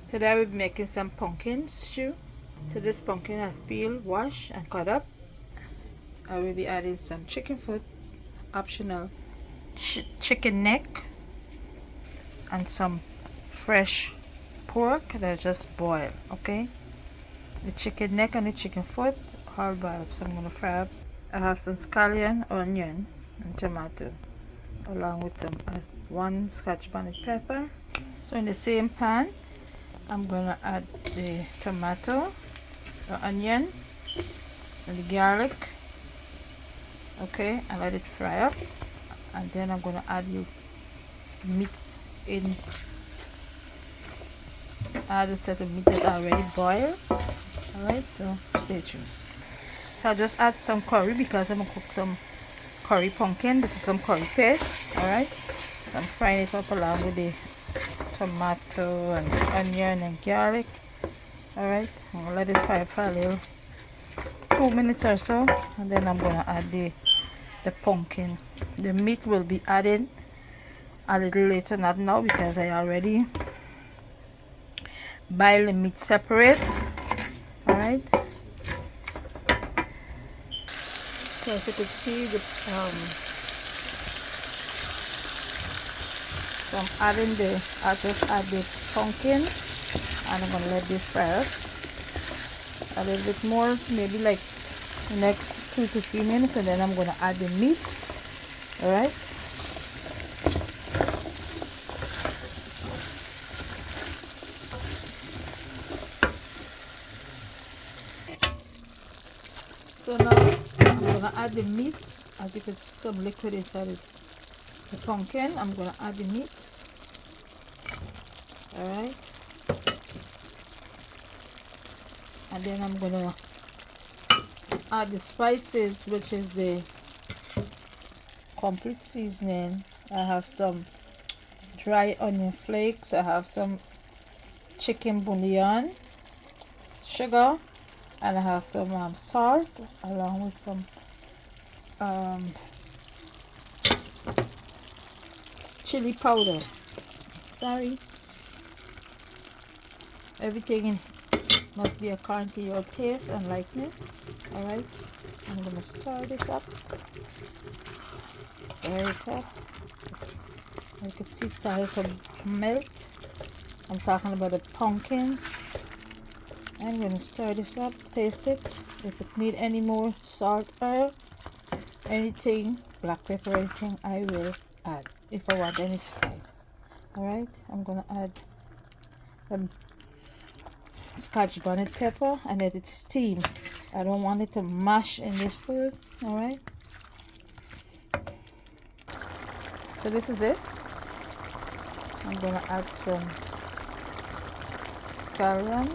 Today I will be making some pumpkin stew. So this pumpkin has peeled, washed and cut up. I will be adding some chicken foot, optional, chicken neck, and some fresh pork that I just boiled. Okay, the chicken neck and the chicken foot all boiled, so I'm gonna fry up. I have some scallion, onion, and tomato, along with some one scotch bonnet pepper. So in the same pan, I'm gonna add the tomato, the onion, and the garlic. Okay, and let it fry up, and then I'm gonna add the meat in. Add a set of meat that I already boiled. Alright, so stay tuned. So I'll just add some curry because I'm gonna cook some curry pumpkin. This is some curry paste. Alright, so I'm frying it up along with the tomato and onion and garlic. Alright, I'm gonna let it fry for a little 2 minutes or so, and then I'm gonna add the pumpkin. The meat will be added a little later, not now, because I already boil the meat separate. Alright, so as you could see, so I'm adding I just add the pumpkin, and I'm gonna let this fry up a little bit more, maybe like the next 2 to 3 minutes, and then I'm gonna add the meat. Alright, so now I'm gonna add the meat. As you can see, some liquid inside the pumpkin. I'm gonna add the meat. Alright, and then I'm gonna add the spices, which is the complete seasoning. I have some dry onion flakes, I have some chicken bullion, sugar, and I have some salt, along with some chili powder. Sorry, everything must be according to your taste and liking. Alright, I'm gonna stir this up. Stir it up. You can see it started to melt. I'm talking about the pumpkin. I'm gonna stir this up, taste it. If it need any more salt or anything, black pepper, anything, I will add if I want any spice. Alright, I'm gonna add scotch bonnet pepper and let it steam. I don't want it to mash in this food. Alright, so this is it. I'm gonna add some scallion,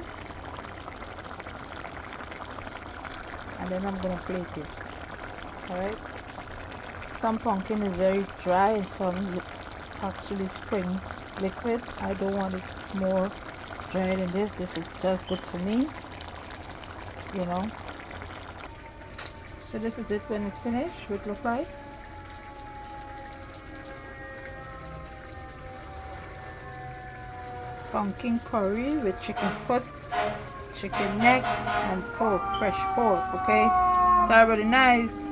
and then I'm gonna plate it. Alright, some pumpkin is very dry and some actually spring liquid. I don't want it more dry than this. This is just good for me, you know. So this is it when it's finished. What it look like. Pumpkin curry with chicken foot, chicken neck, and pork, fresh pork. Okay, it's already nice.